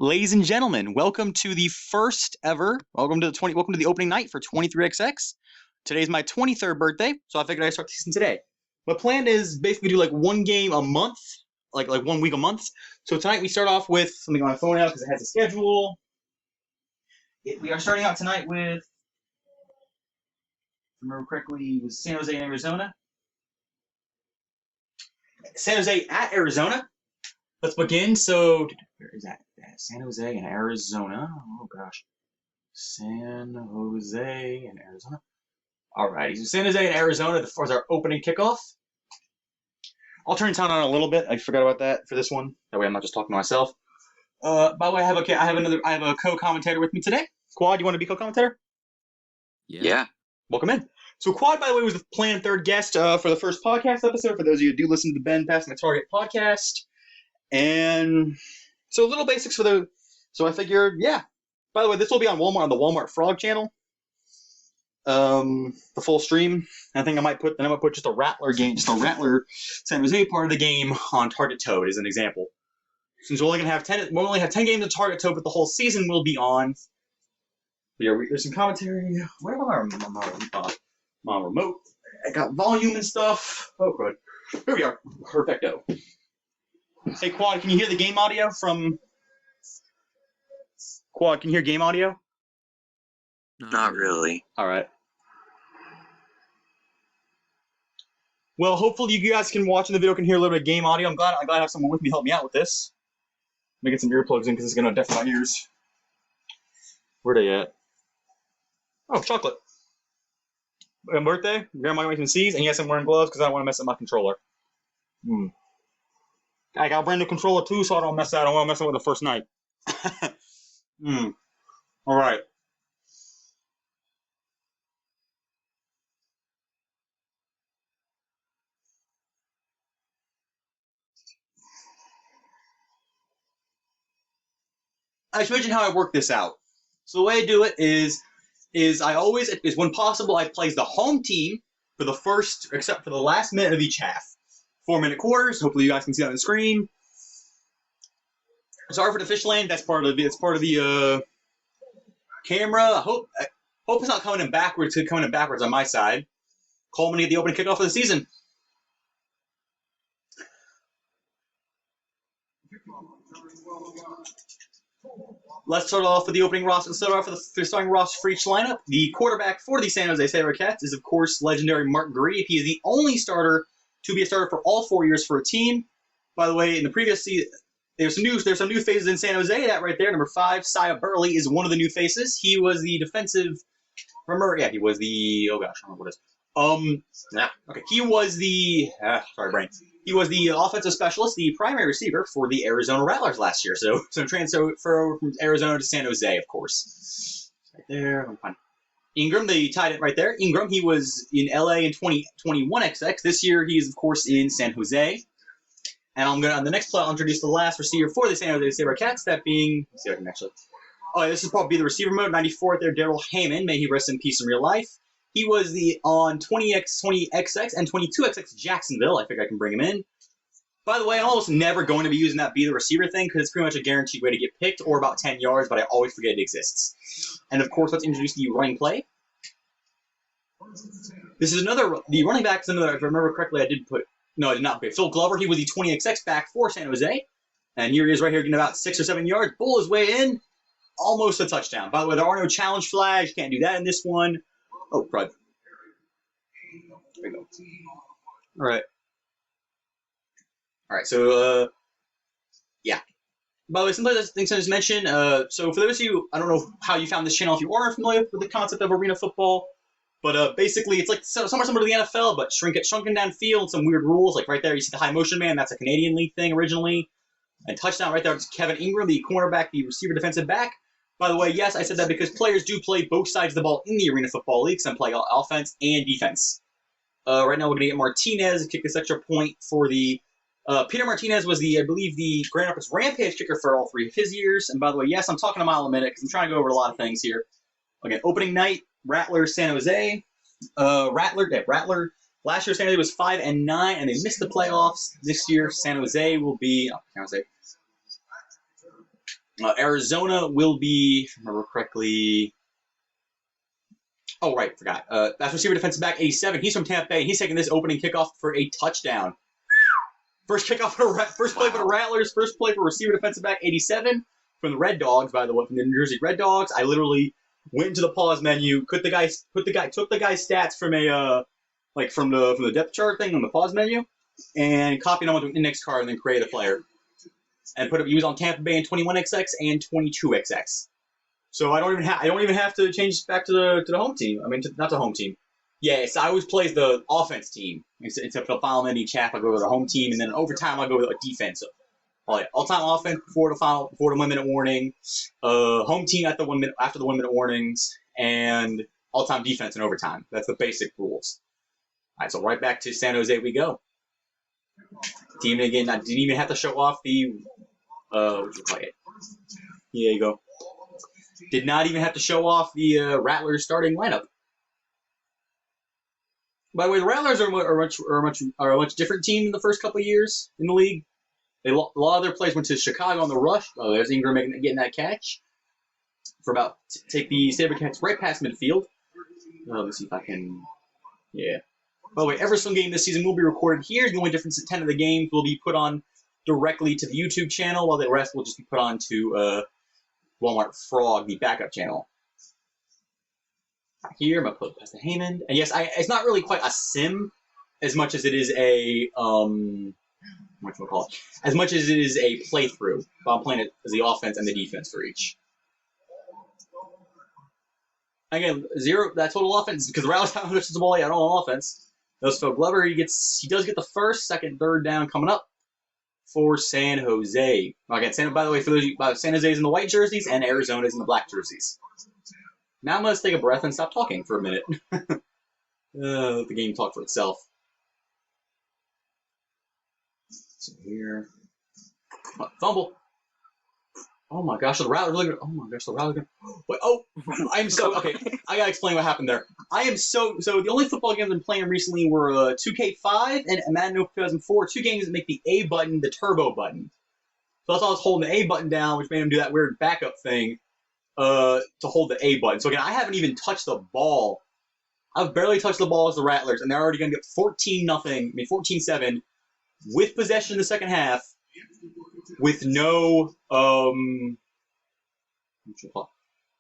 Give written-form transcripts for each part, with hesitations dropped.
Ladies and gentlemen, welcome to the first ever. Welcome to the opening night for 23XX. Today's my 23rd birthday, so I figured I'd start the season today. My plan is basically do like one game a month, like 1 week a month. So tonight we start off with something on my phone now because it has a schedule. We are starting out tonight with, if I remember correctly, it was San Jose and Arizona. San Jose at Arizona. Let's begin. So, where is that? San Jose and Arizona. Oh, gosh. San Jose and Arizona. Alrighty. So, San Jose and Arizona as far as our opening kickoff. I'll turn sound on a little bit. I forgot about that for this one. That way I'm not just talking to myself. By the way, I have a co-commentator with me today. Quad, you want to be co-commentator? Yeah. Welcome in. So Quad, by the way, was the planned third guest for the first podcast episode. For those of you who do listen to the Ben Passing the Target podcast. And so little basics for the. So I figured, yeah. By the way, this will be on Walmart, on the Walmart Frog channel. The full stream. I think I might put just a Rattler game, just a Rattler San Jose part of the game on Target Toad as an example. Since we're only gonna have 10, we'll only have 10 games of Target Toad, but the whole season will be on. Yeah, there's some commentary. Where am I? My remote. I got volume and stuff. Oh, good. Here we are. Perfecto. Hey, Quad, can you hear the game audio from... Quad, can you hear game audio? Not really. All right. Well, hopefully you guys can watch in the video can hear a little bit of game audio. I'm glad I have someone with me to help me out with this. Let me get some earplugs in because it's going to deafen my ears. Where are they at? Oh, chocolate. Birthday. Grandma making C's, and yes, I'm wearing gloves because I don't want to mess up my controller. I got a brand new controller too, so I don't mess that. I don't want to mess it with the first night. All right. I should mention how I work this out. So the way I do it is I always, when possible, I play the home team for the first, except for the last minute of each half. 4-minute quarters. Hopefully you guys can see that on the screen. Sorry for the fish lane. That's part of the camera. I hope it's not coming in backwards. It's coming in backwards on my side. Culminating the opening kickoff of the season. Let's start off with the opening roster. Let's start off with the starting roster for each lineup. The quarterback for the San Jose SaberCats is, of course, legendary Mark Grieve. He is the only starter to be a starter for all 4 years for a team. By the way, in the previous season, there's some new faces in San Jose. That right there, number 5, Sia Burley, is one of the new faces. He was the defensive. Remember, yeah, he was the. Oh gosh, I don't know what it is. Okay, he was the. Sorry, brain. He was the offensive specialist, the primary receiver for the Arizona Rattlers last year. So transfer from Arizona to San Jose, of course. Right there, I'm fine. Ingram, the tight end right there. Ingram, he was in LA in 2021XX. This year, he is, of course, in San Jose. And I'm going to, on the next play, I'll introduce the last receiver for the San Jose SaberCats, that being, let's see if I can actually, this is probably the receiver mode, 94 there, Daryl Heyman. May he rest in peace in real life. He was on 20XX and 22XX Jacksonville. I think I can bring him in. By the way, I'm almost never going to be using that be the receiver thing because it's pretty much a guaranteed way to get picked, or about 10 yards, but I always forget it exists. And of course, let's introduce the running play. This is the running back is another, if I remember correctly, I did not. Okay, Phil Glover, he was the 20XX back for San Jose. And here he is right here getting about 6 or 7 yards. Bull his way in. Almost a touchdown. By the way, there are no challenge flags. You can't do that in this one. Oh, right. There we go. All right. All right, so, yeah. By the way, some of the things I just mentioned, so for those of you, I don't know how you found this channel, if you aren't familiar with the concept of arena football, but basically it's like somewhat similar to the NFL, but shrunken down field, some weird rules, like right there, you see the high motion man, that's a Canadian League thing originally, and touchdown right there, it's Kevin Ingram, the cornerback, the receiver defensive back. By the way, yes, I said that because players do play both sides of the ball in the Arena Football League, some play offense and defense. Right now we're going to get Martinez to kick this extra point for the... Peter Martinez was I believe, the Grand Rapids Rampage kicker for all 3 of his years. And by the way, yes, I'm talking a mile a minute because I'm trying to go over a lot of things here. Okay, opening night, Rattlers, San Jose. Rattler. Last year, San Jose was 5-9, and they missed the playoffs. This year, San Jose will be... Oh, San Jose. Arizona will be, if I remember correctly. Oh, right, forgot. That's receiver defensive back 87. He's from Tampa Bay. He's taking this opening kickoff for a touchdown. First kickoff for first play for the Rattlers. First play for receiver defensive back 87 from the Red Dogs. By the way, from the New Jersey Red Dogs. I literally went into the pause menu, took the guy's stats from a from the depth chart thing on the pause menu, and copied them onto an index card and then created a player and put it. He was on Tampa Bay in 21XX and 22XX. So I don't even have to change back to the home team. I mean, not the home team. Yeah, so I always plays the offense team. Except for the final ending chat, I go with the home team, and then overtime I go with a defensive. All-time offense before the 1 minute warning. Home team after the 1 minute warnings, and all-time defense in overtime. That's the basic rules. All right, so right back to San Jose we go. Team again. I didn't even have to show off the what you play it. Here you go. Did not even have to show off the Rattlers starting lineup. By the way, the Rattlers are a much different team in the first couple of years in the league. A lot of their players went to Chicago on the rush. Oh, there's Ingram getting that catch for take the SaberCats right past midfield. Let's see if I can. Yeah. By the way, every single game this season will be recorded here. The only difference is 10 of the games will be put on directly to the YouTube channel, while the rest will just be put on to Walmart Frog, the backup channel. Here, I'm going to put it past the Heyman. And yes, it's not really quite a sim as much as it is a, as much as it is a playthrough. But I'm playing it as the offense and the defense for each. Again, that total offense, because the Rattlers haven't touched the ball yet on offense. Those Phil Glover, he does get the first, second, third down coming up for San Jose. Again, by the way, for those San Jose's in the white jerseys and Arizona's in the black jerseys. Now I'm going to take a breath and stop talking for a minute. Let the game talk for itself. So here. Fumble. Oh my gosh, the Rattlers. Oh my gosh, the Rattlers. Wait, I'm so. Okay, I got to explain what happened there. I am so. The only football games I've been playing recently were 2K5 and Madden 2004. Two games that make the A button the turbo button. So that's why I was holding the A button down, which made him do that weird backup thing. To hold the A button. So again, I haven't even touched the ball. I've barely touched the ball as the Rattlers, and they're already going to get 14-7 with possession in the second half, with no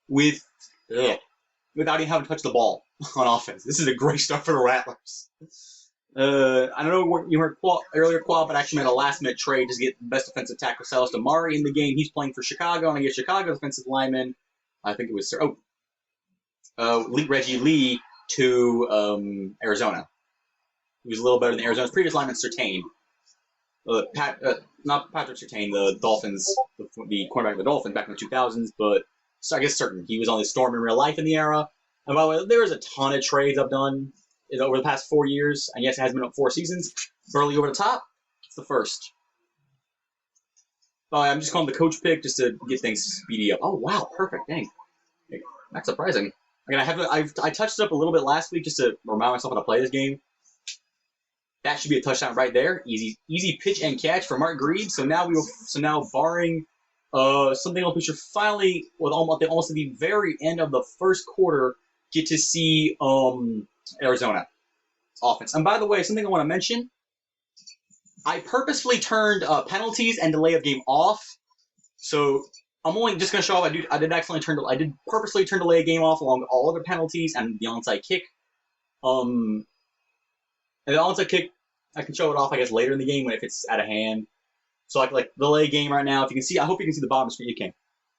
without even having touched the ball on offense. This is a great start for the Rattlers. I don't know what you heard earlier, Qual, but I actually made a last-minute trade to get the best defensive tackle, Celeste Amari, in the game. He's playing for Chicago, and I get Chicago's defensive lineman. I think it was Reggie Lee to Arizona. He was a little better than Arizona's previous lineman, Surtain. Not Patrick Surtain, the Dolphins, the cornerback of the Dolphins back in the 2000s, but I guess certain. He was on the Storm in real life in the era. And by the way, there's a ton of trades I've done over the past 4 years. And yes, it has been up 4 seasons. Burley over the top. It's the first. I'm just calling the coach pick just to get things speedy up. Oh wow, perfect. Dang, that's surprising. Again, I touched it up a little bit last week just to remind myself how to play this game. That should be a touchdown right there. Easy pitch and catch for Mark Grebe. So now barring something else, we should finally, with almost at the very end of the first quarter, get to see Arizona offense. And by the way, something I want to mention. I purposefully turned penalties and delay of game off, so I'm only just going to show off. I did purposely turn delay of game off along with all other penalties and the onside kick. And the onside kick, I can show it off, I guess, later in the game if it's out of hand. So like delay game right now. If you can see, I hope you can see the bottom screen. You can.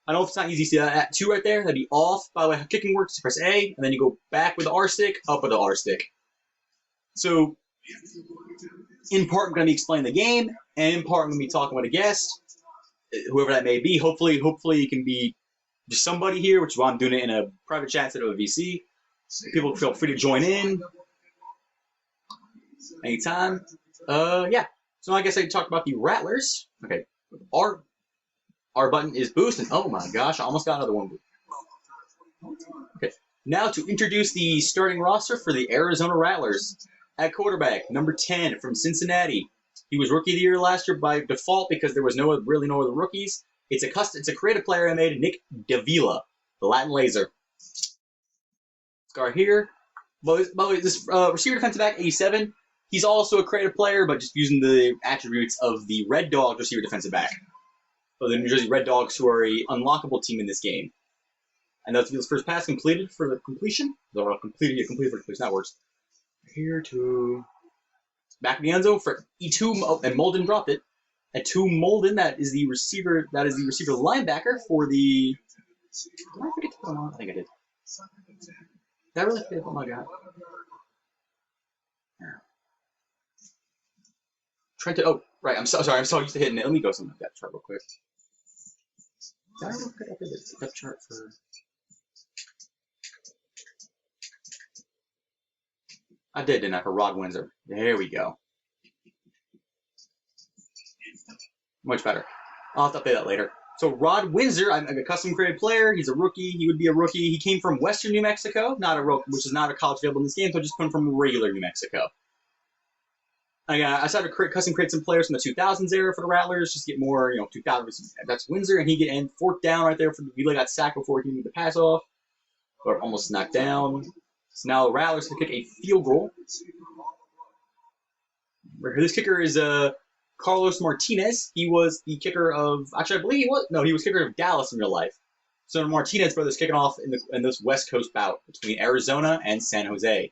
I know if it's not easy to see that at 2 right there. That'd be off. By the way, how kicking works: press A, and then you go back with the R stick, up with the R stick. So. In part, I'm going to be explaining the game, and in part, I'm going to be talking with a guest, whoever that may be. Hopefully, it can be just somebody here, which is why I'm doing it in a private chat instead of a VC. People feel free to join in anytime. Yeah. So I guess I talked about the Rattlers. Okay. R button is boost, and oh my gosh, I almost got another one. Okay. Now to introduce the starting roster for the Arizona Rattlers. At quarterback, number 10 from Cincinnati. He was Rookie of the Year last year by default because there was no other rookies. It's a creative player I made, Nick Davila, the Latin Laser. Scar here. But this receiver defensive back, 87. He's also a creative player, but just using the attributes of the Red Dogs receiver defensive back. So the New Jersey Red Dogs, who are an unlockable team in this game. And that's his first pass completed for the completion. Completed for completion. That works. Here to back of the end zone for E2, and Molden dropped it. And to Molden, that is the receiver linebacker for the. Did I forget to put him on? I think I did. Did I really forget? Oh my god. Trying to. Oh, right. I'm sorry. I'm so used to hitting it. Let me go something like that chart real quick. Did I look at the depth chart for? I did, didn't I? For Rod Windsor. There we go. Much better. I'll have to update that later. So Rod Windsor, I'm a custom created player. He's a rookie. He would be a rookie. He came from Western New Mexico, which is not a college available in this game, so I just put him from regular New Mexico. I started to custom create some players from the 2000s era for the Rattlers, just get more, 2000s. That's Windsor, and he get in fourth down right there. We got sacked before he made the pass off, but almost knocked down. So now the Rattlers can kick a field goal. This kicker is Carlos Martinez. He was the kicker of, actually, I believe he was. No, he was kicker of Dallas in real life. So Martinez brothers kicking off in this West Coast bout between Arizona and San Jose.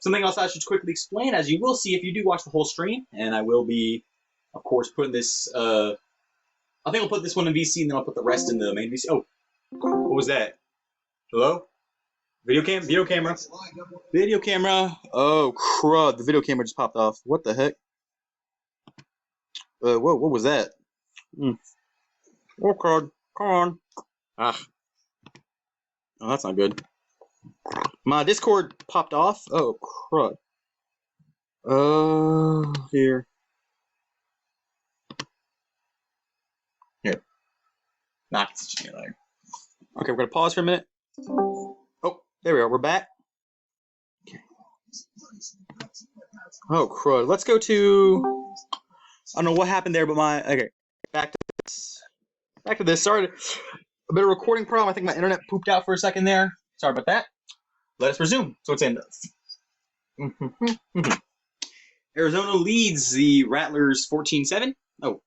Something else I should quickly explain, as you will see if you do watch the whole stream, and I will be, of course, putting this. I think I'll put this one in VC, and then I'll put the rest in the main VC. Oh, what was that? Hello? Video camera. Video camera. Oh, crud. The video camera just popped off. What the heck? What was that? Oh, crud. Come on. Ah. Oh, that's not good. My Discord popped off. Oh, crud. Here. Not later. Okay, we're going to pause for a minute. Oh, there we are. We're back. Okay. Oh, crud. Let's go to... I don't know what happened there, but okay. Back to this. Sorry. A bit of recording problem. I think my internet pooped out for a second there. Sorry about that. Let us resume. So it's in. Arizona leads the Rattlers 14-7. Oh.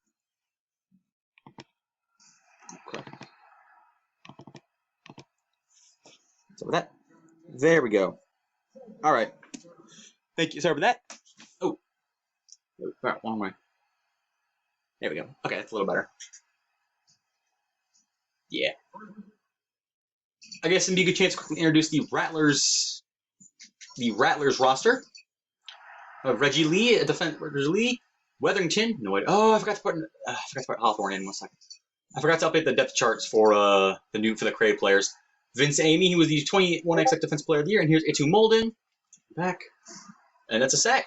Okay. So with that, there we go. All right. Thank you. Sorry for that. Oh. Wrong way. There we go. Okay, that's a little better. Yeah. I guess it'd be a good chance to quickly introduce the Rattlers roster. Reggie Lee, Reggie Lee, Weatherington. No idea. Oh, I forgot to put Hawthorne in 1 second. I forgot to update the depth charts for the creative players. Vince Amy, he was the 21XX Defensive Player of the Year, and here's A2 Molden. Back. And that's a sack.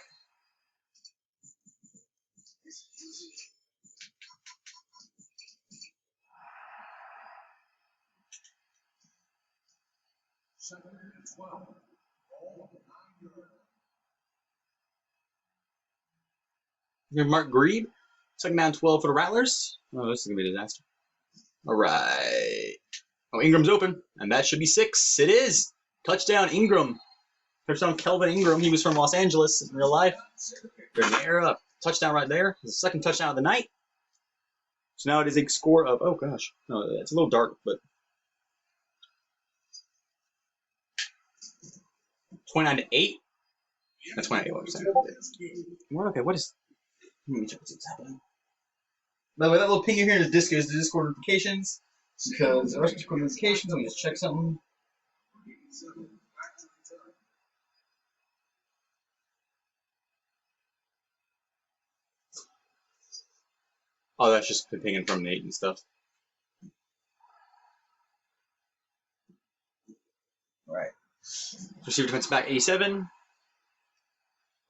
Here's Mark Grebe. Second down 12 for the Rattlers. Oh, this is going to be a disaster. All right. Oh, Ingram's open, and that should be 6. It is. Touchdown, Ingram. Touchdown, Kelvin Ingram. He was from Los Angeles in real life. During the era. Touchdown right there. The second touchdown of the night. So now it is a score of, oh gosh. No, it's a little dark, but 29-8. That's 28. What I'm saying. Okay, what is? Let me check what's happening. By the way, that little ping here is the Discord notifications. Because the rest of Discord notifications, let me just check something. Oh, that's just the pinging from Nate and stuff. Alright. Receiver defensive back 87.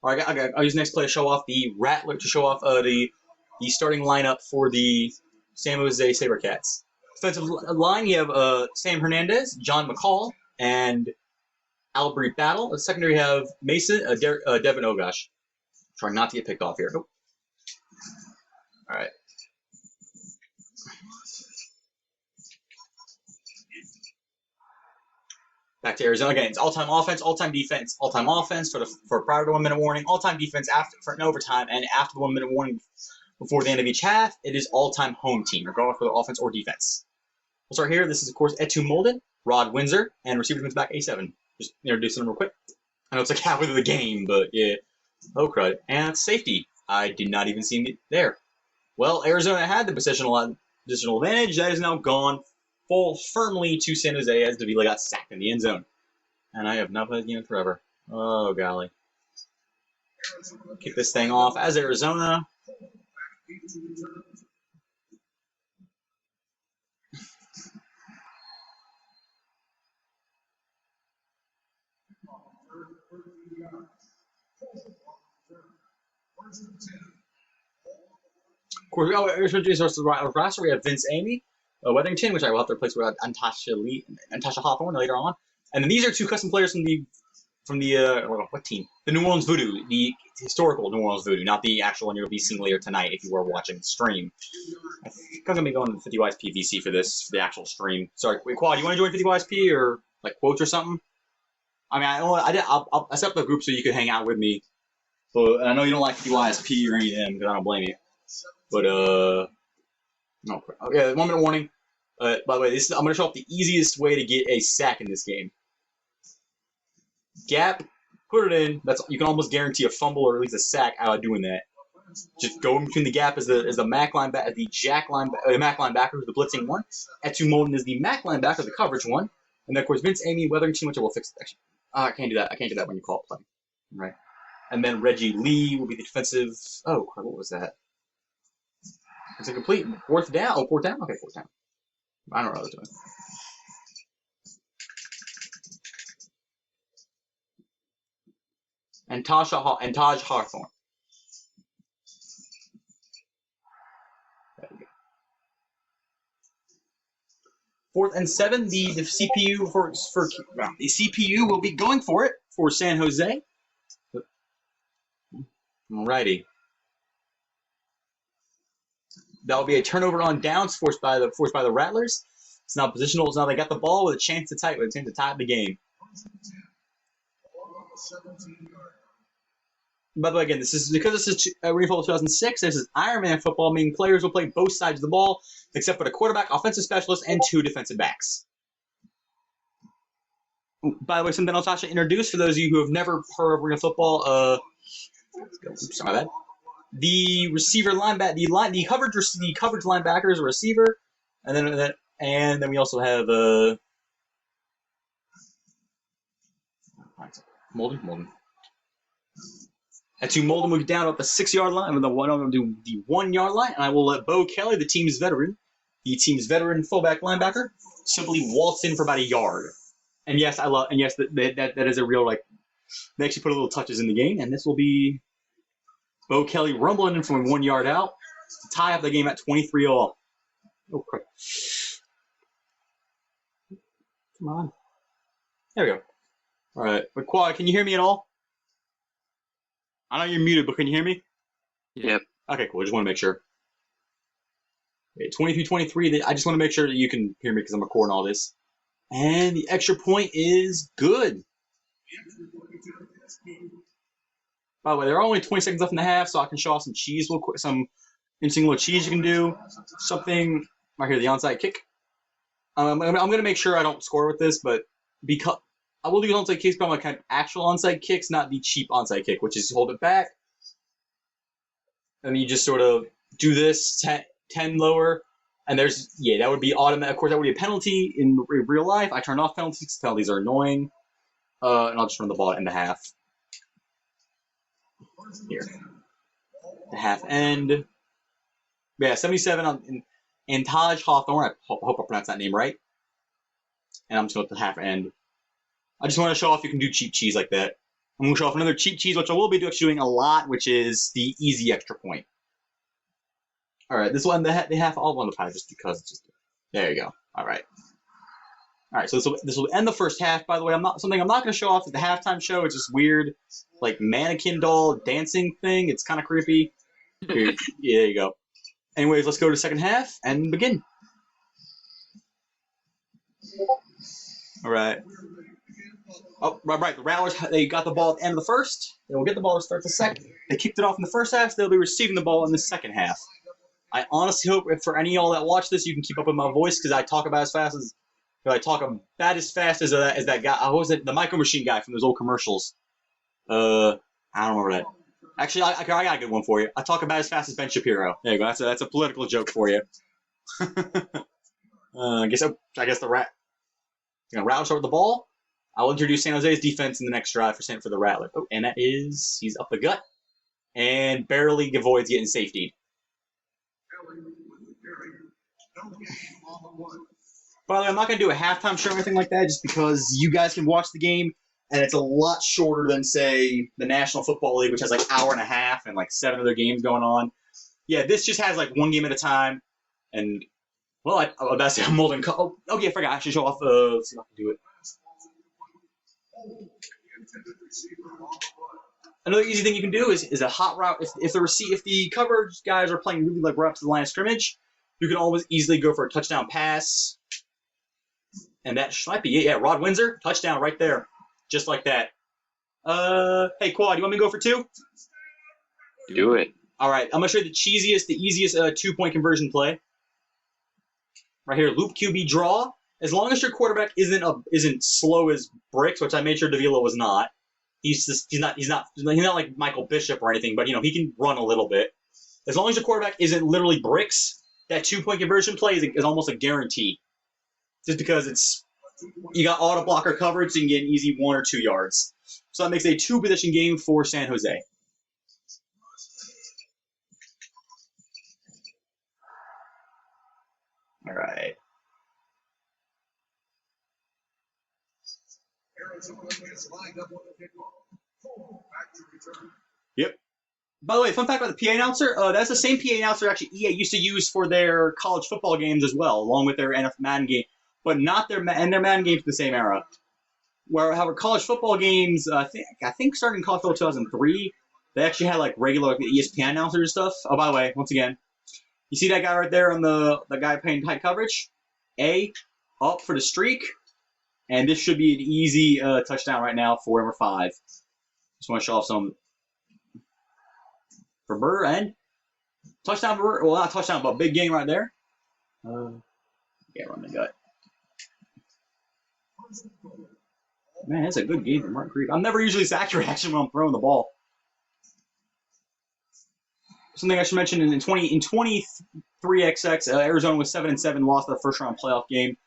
Alright, I'll use the next play to show off the Rattler, to show off the starting lineup for the San Jose SaberCats. Defensive line, you have Sam Hernandez, John McCall, and Albrecht Battle. The secondary, you have Mason, Devin Ogosh. Trying not to get picked off here. Oh. Alright. Back to Arizona again. It's all-time offense, all-time defense, all-time offense for prior to 1 minute warning, all-time defense for an overtime, and after the 1 minute warning before the end of each half, it is all-time home team, regardless of the offense or defense. We'll start here. This is, of course, Etu Molden, Rod Windsor, and receiver defense back A7. Just introducing them real quick. I know it's like halfway through the game, but yeah. Oh, crud. And safety. I did not even see it there. Well, Arizona had the positional advantage. That is now gone firmly to San Jose as Davila got sacked in the end zone. And I have not played the game forever. Oh, golly. Kick this thing off as Arizona. Of course, the roster. We have Vince Amy, Weatherington, which I will have to replace with Natasha Hawthorne later on. And then these are 2 custom players from the what team? The New Orleans Voodoo, the historical New Orleans Voodoo, not the actual one you'll be seeing later tonight if you were watching the stream. I think I'm gonna be going to 50 Wise PVC for the actual stream. Sorry, wait, Quad, you want to join 50 Wise P or like quotes or something? I mean, I set up the group so you could hang out with me. But I know you don't like 50 Wise P or any of them because I don't blame you. But no, yeah, 1 minute warning. By the way, I'm gonna show off the easiest way to get a sack in this game. Gap, put it in. You can almost guarantee a fumble or at least a sack out of doing that. Just go in between the gap as the Mac linebacker, the Mac linebacker who's the blitzing one. Etu Molden is the Mac linebacker, the coverage one, and then of course Vince Amy, Weatherington, which I will fix. Actually, I can't do that. I can't do that when you call it play. Right. And then Reggie Lee will be the defensive. Oh, what was that? It's a complete 4th down. Oh, 4th down. Okay, 4th down. I don't know what I was doing. And Taj Hawthorne. There we go. 4th and 7. The CPU the CPU will be going for it for San Jose. Alrighty. That will be a turnover on downs forced by the Rattlers. It's now positional. Now they got the ball with a chance to tie the game. By the way, again, this is Refootball 2006. This is Ironman football, meaning players will play both sides of the ball, except for the quarterback, offensive specialist, and 2 defensive backs. By the way, something else I should introduce for those of you who have never heard of arena football. Sorry about that. The receiver linebacker, the coverage linebacker is a receiver, and then we also have Molden. Etu Molden will get down up the 6-yard line. I'm going to do the 1-yard line, and I will let Bo Kelly, the team's veteran fullback linebacker, simply waltz in for about a yard. And yes, that is a real they actually put a little touches in the game, and this will be Bo Kelly rumbling in from 1 yard out to tie up the game at 23-all. Oh, crap. Come on. There we go. All right. But Quad, can you hear me at all? I know you're muted, but can you hear me? Yep. Okay, cool. I just want to make sure. Okay, 23-23. I just want to make sure that you can hear me because I'm recording all this. And the extra point is good. By the way, there are only 20 seconds left in the half, so I can show off some cheese real quick. Some interesting little cheese you can do. Something right here, the onside kick. I'm going to make sure I don't score with this, but because I will do onside kicks, but I'm kind of actual onside kicks, not the cheap onside kick, which is hold it back. And you just sort of do this 10 lower, and that would be automatic. Of course, that would be a penalty in real life. I turn off penalties because penalties are annoying. And I'll just run the ball in the half. Here. The half end. Yeah, 77 and Taj Hawthorne. I hope I pronounced that name right. And I'm just going to the half end. I just want to show off you can do cheap cheese like that. I'm going to show off another cheap cheese, which I will be doing a lot, which is the easy extra point. All right, this will end the half. I'll run the pie just because. There you go. All right. All right, so this will end the first half. By the way, I'm not going to show off at the halftime show. It's just weird, like mannequin doll dancing thing. It's kind of creepy. Here, yeah, there you go. Anyways, let's go to the second half and begin. All right. Oh, right. The Rattlers, they got the ball at the end of the first. They will get the ball to start the second. They kicked it off in the first half, so they'll be receiving the ball in the second half. I honestly hope if for any of y'all that watch this, you can keep up with my voice because I talk about as fast as that guy. What was it? The Micro Machine guy from those old commercials. I don't remember that. Actually, I got a good one for you. I talk about as fast as Ben Shapiro. There you go. That's a political joke for you. I guess the Rattlers start with the ball. I'll introduce San Jose's defense in the next drive for the Rattlers. Oh, and he's up the gut and barely avoids getting safety. By the way, I'm not going to do a halftime show or anything like that just because you guys can watch the game, and it's a lot shorter than, say, the National Football League, which has like an hour and a half and like 7 other games going on. Yeah, this just has like one game at a time, and, well, I was about to say I'm molding. Oh, yeah, I forgot. I should show off. Let's see if I can do it. Another easy thing you can do is a hot route. If the coverage guys are playing really like right up to the line of scrimmage, you can always easily go for a touchdown pass. And that might be it. Yeah, Rod Windsor, touchdown right there. Just like that. Hey, Quad, you want me to go for 2? Do it. All right, I'm going to show you the easiest 2-point conversion play. Right here, loop QB draw. As long as your quarterback isn't slow as bricks, which I made sure Davila was not. He's not like Michael Bishop or anything, but he can run a little bit. As long as your quarterback isn't literally bricks, that 2-point conversion play is almost a guarantee. Just because you got auto blocker coverage, so you can get an easy 1 or 2 yards. So that makes a 2-position game for San Jose. All right. Yep. By the way, fun fact about the PA announcer, that's the same PA announcer actually EA used to use for their college football games as well, along with their NFL Madden game, but not their Madden games from the same era. However, college football games, I think starting in college football 2003, they actually had like regular ESPN announcers and stuff. Oh, by the way, once again, you see that guy right there on the guy playing tight coverage? Up for the streak. And this should be an easy touchdown right now for number 5. Just want to show off some for Burr and touchdown for Burr. Well, not touchdown, but big game right there. Yeah, run the gut. Man, that's a good game for Mark Creed. I'm never usually this accurate action when I'm throwing the ball. Something I should mention in 23XX, Arizona was 7-7, lost their first round playoff game.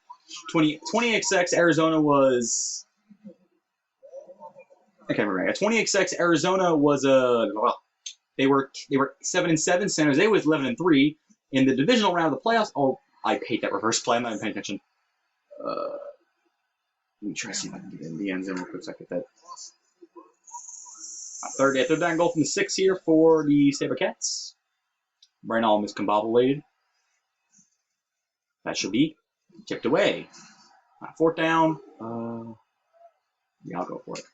20XX Arizona was. I can't remember. 20XX Arizona was they were 7-7. San Jose was 11-3 in the divisional round of the playoffs. Oh, I hate that reverse play. I'm not even paying attention. Let me try to see if I can get in the end zone real quick so I get that. Third down goal from the 6 here for the SaberCats. Brian Alm is combobulated. That should be tipped away. 4th down. Yeah, I'll go for it.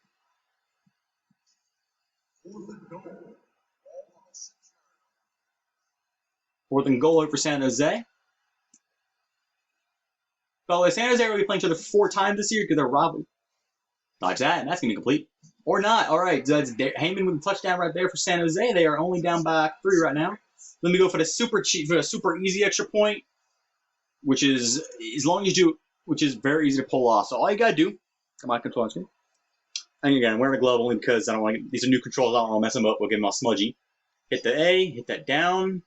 4th and goal for San Jose. By the way, San Jose will be playing each other 4 times this year because they're robbing. Dodge that, and that's going to be complete. Or not. All right, that's Heyman with a touchdown right there for San Jose. They are only down by 3 right now. Let me go for the super easy extra point, which is which is very easy to pull off. So all you got to do, come on, control on screen. And again, I'm wearing a glove only because I don't want these are new controls. I don't want to mess them up. We'll get them all smudgy. Hit the A, hit that down.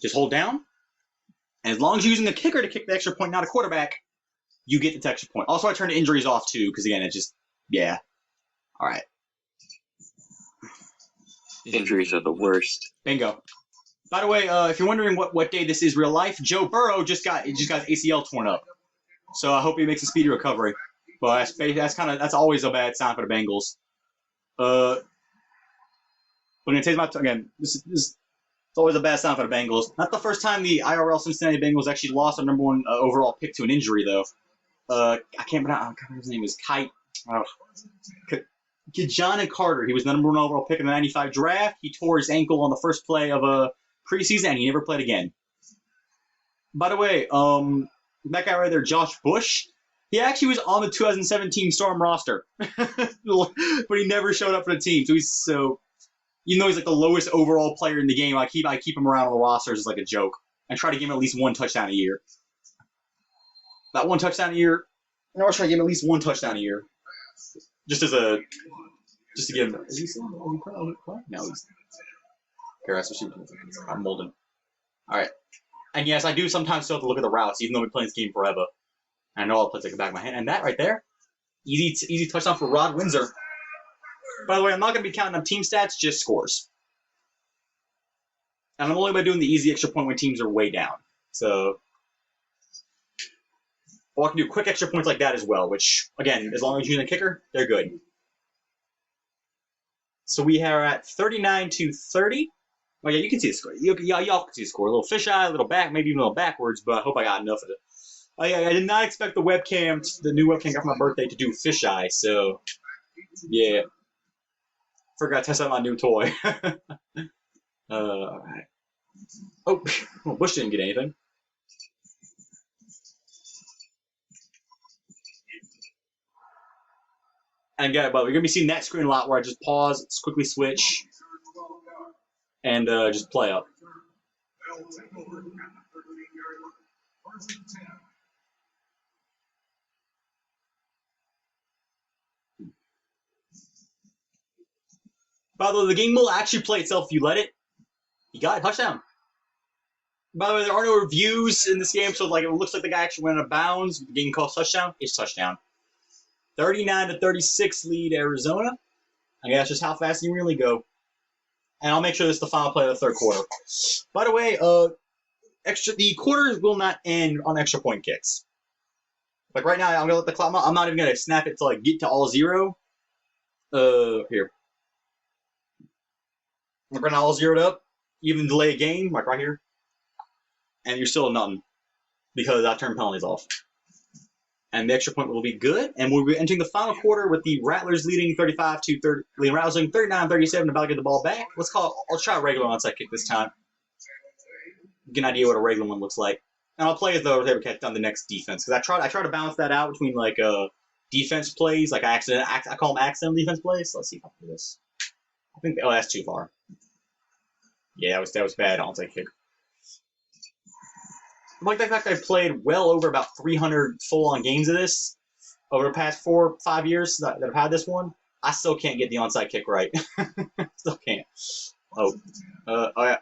Just hold down. And as long as you're using the kicker to kick the extra point, not a quarterback, you get the extra point. Also, I turned injuries off too, because again, yeah. All right. Injuries are the worst. Bingo. By the way, if you're wondering what day this is real life, Joe Burrow just got his ACL torn up. So I hope he makes a speedy recovery. But that's always a bad sign for the Bengals. I'm gonna take again. This is always a bad sign for the Bengals. Not the first time the IRL Cincinnati Bengals actually lost their number 1 overall pick to an injury though. I can't pronounce his name is Kite. John and Carter. He was the number 1 overall pick in the '95 draft. He tore his ankle on the first play of a preseason, and he never played again. By the way, That guy right there, Josh Bush. He actually was on the 2017 Storm roster, but he never showed up for the team. So even though he's like the lowest overall player in the game, I keep him around on the rosters as like a joke and try to give him at least one touchdown a year. That one touchdown a year. I always try to give him at least one touchdown a year, just to give him. Is he still? No, he's. I'm molding. All right, and yes, I do sometimes still have to look at the routes, even though we play this game forever. I know I'll put it back of my hand, and that right there, easy touchdown for Rod Windsor. By the way, I'm not going to be counting up team stats, just scores. And I'm only by doing the easy extra point when teams are way down. So, well, I can do quick extra points like that as well, which, again, as long as you're using a kicker, they're good. So we are at 39-30. Oh, yeah, you can see the score. Y'all can see the score. A little fisheye, a little back, maybe even a little backwards, but I hope I got enough of it. Oh, yeah, I did not expect the new webcam got for my birthday to do fisheye, so, yeah. Forgot to test out my new toy. Alright. Oh, well, Bush didn't get anything. And but we're going to be seeing that screen a lot where I just pause, quickly switch, and just play up. By the way, the game will actually play itself if you let it. You got it, touchdown. By the way, there are no reviews in this game, so like it looks like the guy actually went out of bounds. The game calls touchdown. It's touchdown. 39-36 lead Arizona. I guess just how fast you really go. And I'll make sure this is the final play of the third quarter. By the way, the quarters will not end on extra point kicks. Like right now, I'm gonna let the clock. I'm not even gonna snap it to like get to all zero. Here. We're gonna all zeroed up. Even delay a game, like right here. And you're still nothing because I turned penalties off. And the extra point will be good. And we'll be entering the final quarter with the Rattlers leading 35-30. Rattlers leading 39-37 about to get the ball back. I'll try a regular onside kick this time. Get an idea what a regular one looks like. And I'll play as though SaberCats on the next defense because I try to balance that out between like defense plays, like I call them accidental defense plays. Let's see if I can do this. I think that's too far. Yeah, that was bad onside kick. Like the fact I've played well over about 300 full-on games of this over the past 4 or 5 years that I've had this one. I still can't get the onside kick right. Still can't. Oh yeah.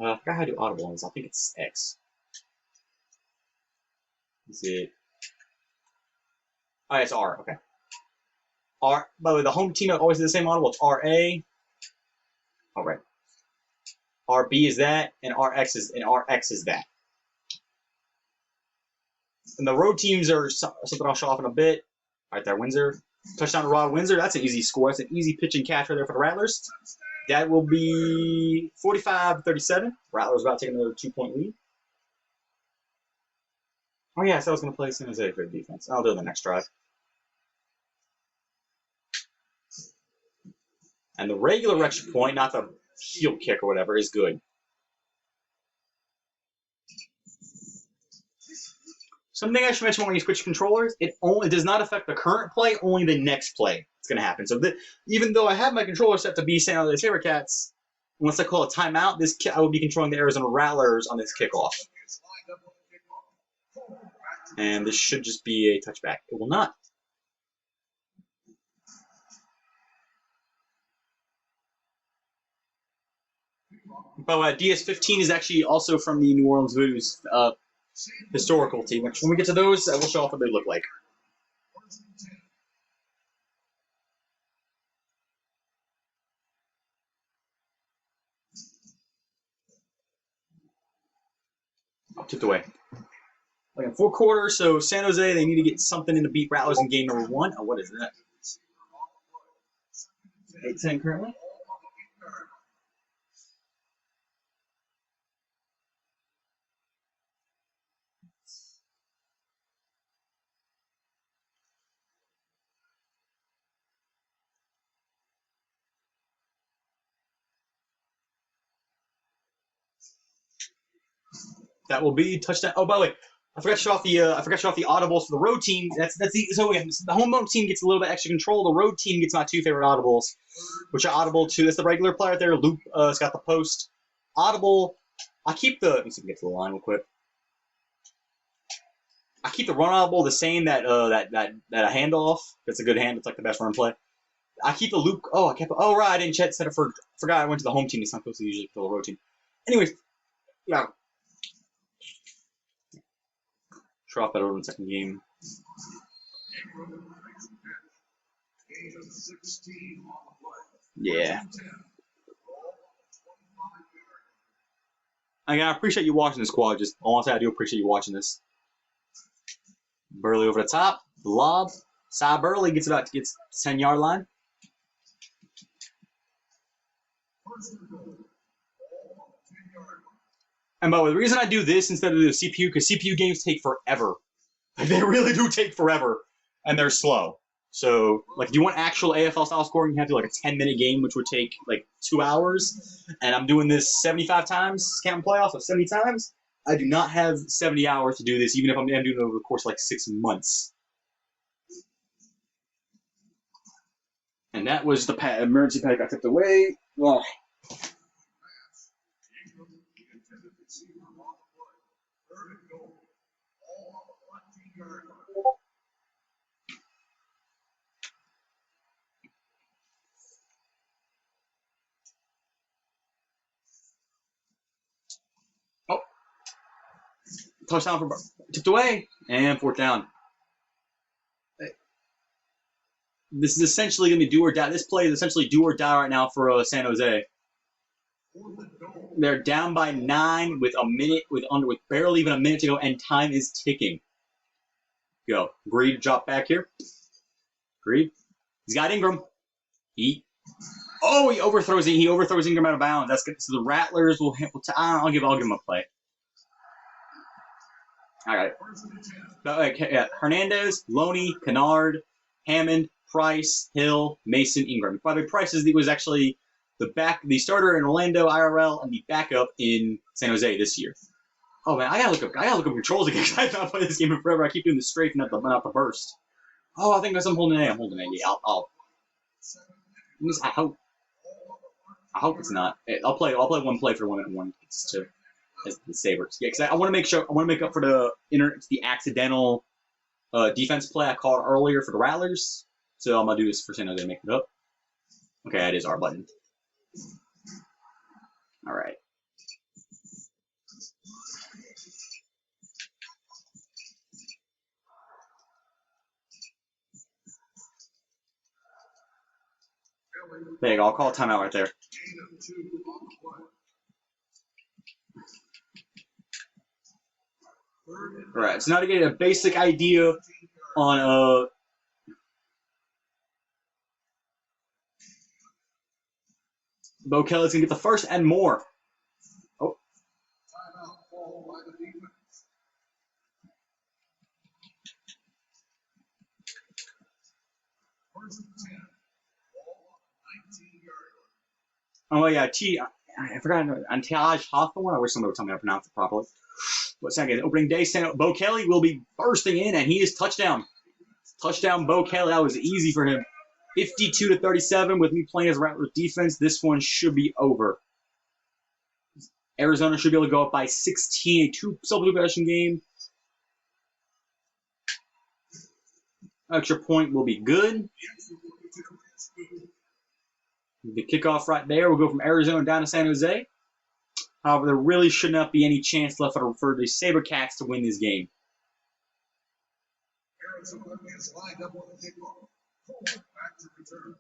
I forgot how to do audible ones. I think it's X. Let's see. Oh, it's R. Okay. R. By the way, the home team always does the same audible. It's RA. All right. RB is that, and RX is that. And the road teams are something I'll show off in a bit. Right there, Windsor. Touchdown to Rod Windsor. That's an easy score. That's an easy pitch and catch right there for the Rattlers. That will be 45-37. Rattlers about to take another 2-point lead. Oh, yeah, so I was going to play San Jose for the defense. I'll do it the next drive. And the regular extra point, not the heel kick or whatever, is good. Something I should mention when you switch controllers, it does not affect the current play, only the next play is going to happen. So even though I have my controller set to be San Jose SaberCats, once I call a timeout, I will be controlling the Arizona Rattlers on this kickoff. And this should just be a touchback. It will not. But DS15 is actually also from the New Orleans Voodoo's historical team. Which when we get to those, we'll show off what they look like. Tipped away. Like in 4 quarters, so San Jose, they need to get something in to beat Rattlers in game number 1. Oh, what is that? 8-10 currently. That will be touchdown. Oh, by the way, I forgot to show off the audibles for the road team. So again, the home team gets a little bit extra control. The road team gets my two favorite audibles, which are audible to. That's the regular player there. Loop has got the post. Audible. I keep the. Let me see if we can get to the line real quick. I keep the run audible the same that a handoff. That's a good hand. It's like the best run play. I keep the loop. Oh, I kept. Oh, right. I didn't set it for. Forgot I went to the home team. It's not supposed to usually kill the road team. Anyways, yeah. Drop that over in the second game. Yeah. Again, I appreciate you watching this, squad. Just honestly, I do appreciate you watching this. Burley over the top. The lob. Side Burley gets 10-yard line. And by the way, the reason I do this instead of the CPU, because CPU games take forever. Like, they really do take forever, and they're slow. So, like, if you want actual AFL style scoring, you have to do like a 10-minute game, which would take like 2 hours. And I'm doing this 75 times, counting playoffs of 70 times. I do not have 70 hours to do this, even if I'm doing it over the course of like 6 months. And that was the emergency pad got tipped away. Well. Oh. Touchdown for tipped away. And fourth down. This is essentially going to be do or die. This play is essentially do or die right now for San Jose. They're down by 9 with barely even a minute to go, and time is ticking. Go. Greed drop back here. Greed. He's got Ingram. He overthrows it. He overthrows Ingram out of bounds. That's good. So the Rattlers will hit. I'll give him a play. All right. Hernandez, Loney, Kennard, Hammond, Price, Hill, Mason, Ingram. By the way, Price was actually the starter in Orlando IRL and the backup in San Jose this year. Oh man, I gotta look up controls again. I've not played this game in forever. I keep doing the strafe, not the burst. Oh, I think I'm holding an A. I'm holding an A. Yeah, I hope it's not. I'll play one play for 1 and 1 as the Sabres. Yeah, because I want to make up for the accidental defense play I called earlier for the Rattlers. So I'm gonna do this for San Jose to make it up. Okay, it is our button. All right. There you go. I'll call a timeout right there. All right. So now to get a basic idea on Bo Kelly's gonna get the first and more. Oh. Oh yeah, I forgot. Antaj Hawthorne. I wish somebody would tell me how to pronounce it properly. But second, opening day, Bo Kelly will be bursting in, and he is touchdown. Touchdown, Bo Kelly. That was easy for him. 52-37 with me playing as Rattlers defense. This one should be over. Arizona should be able to go up by 16. A 2 possession game. Extra point will be good. The kickoff right there will go from Arizona down to San Jose. However, there really should not be any chance left for the SaberCats to win this game. Arizona is lined up on the kickoff. Back to return.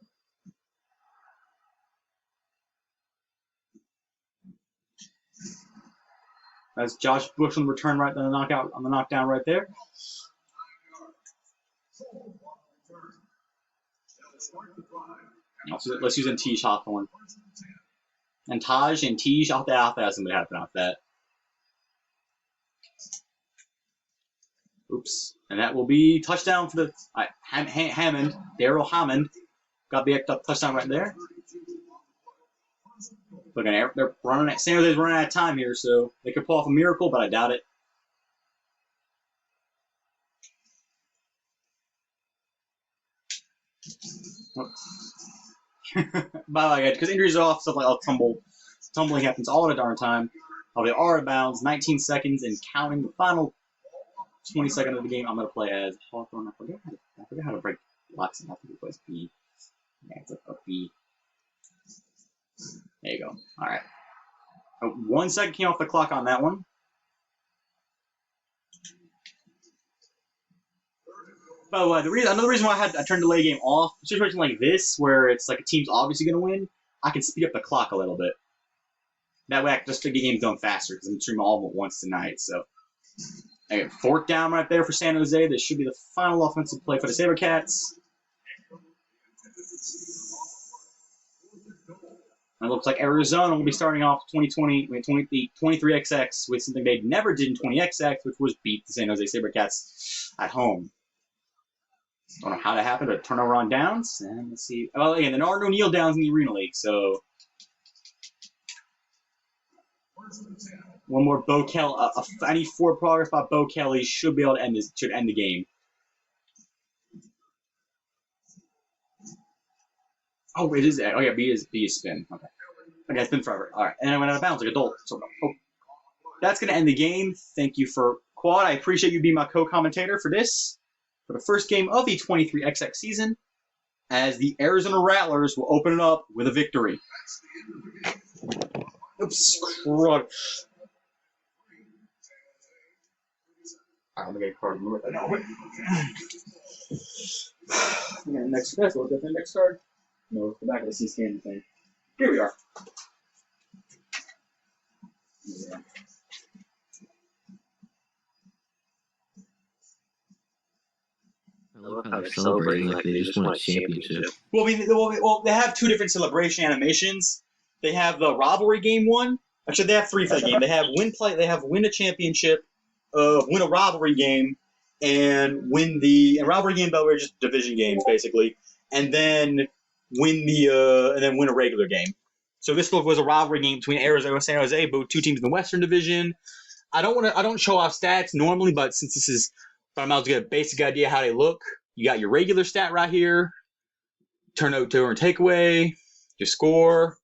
That's Josh Bush on the return right on the knockdown right there. Let's use Antaj Hawthorne. And Taj and Tej, I'll have somebody happen off that. Oops. And that will be touchdown for the Hammond. Daryl Hammond got the touchdown right there. Looking at they're running. San Jose's running out of time here, so they could pull off a miracle, but I doubt it. By the way, because injuries are off, stuff like tumbling happens all the darn time. They are out of bounds, 19 seconds and counting. The final 20 seconds of the game, I'm going to play as Hawthorne. I forget how to break locks and I think it was B. Yeah, it's a B. There you go. All right. 1 second came off the clock on that one. By the way, another reason why I turned the delay game off, a situation like this, where it's like a team's obviously going to win, I can speed up the clock a little bit. That way I can just get the games done faster, because I'm streaming all of them at once tonight. So, okay, 4th down right there for San Jose. This should be the final offensive play for the SaberCats. And it looks like Arizona will be starting off 23XX with something they never did in 20XX, which was beat the San Jose SaberCats at home. Don't know how that happened, but turnover on downs. And let's see. Oh, yeah, there are no kneel downs in the Arena League, so. One more Bo Kelly. I need 4 progress by Bo Kelly. Should be able to end the game. Oh, it is. Oh, yeah, B is spin. Okay. Okay, spin forever. All right. And I went out of bounds like a dolt. So, that's going to end the game. Thank you for Quad. I appreciate you being my co-commentator for this. For the first game of the 23XX season, as the Arizona Rattlers will open it up with a victory. Oops, crud. I'm going to get a card. Okay, next card. So we'll get the next card. No, the back of the C-scan thing. Here we are. Yeah. I love how they're celebrating like they just won a championship. Well, they have 2 different celebration animations. They have the rivalry game one. Actually, they have 3 for the game. They have win a championship, win a rivalry game, and win the rivalry game. By the way, just division games basically, and then win a regular game. So this was a rivalry game between Arizona and San Jose, both 2 teams in the Western Division. I don't show off stats normally, but since this is. But I'm able to get a basic idea how they look. You got your regular stat right here. Turnover and takeaway. Your score.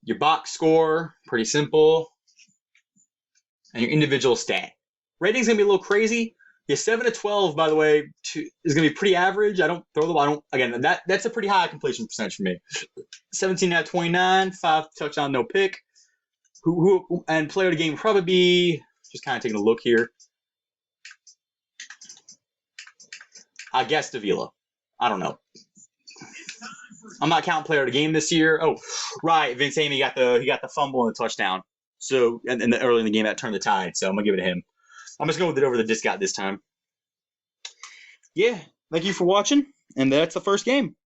Your box score. Pretty simple. And your individual stat. Rating's going to be a little crazy. Your 7 to 12, by the way, is going to be pretty average. Again, that's a pretty high completion percentage for me. 17 out of 29. 5 touchdown, no pick. And player of the game would probably be, just kind of taking a look here. I guess Davila. I don't know. I'm not counting player of the game this year. Oh, right. Vince Amy got the fumble and the touchdown. So and early in the game that turned the tide. So I'm gonna give it to him. I'm just going with it over the disc out this time. Yeah. Thank you for watching. And that's the first game.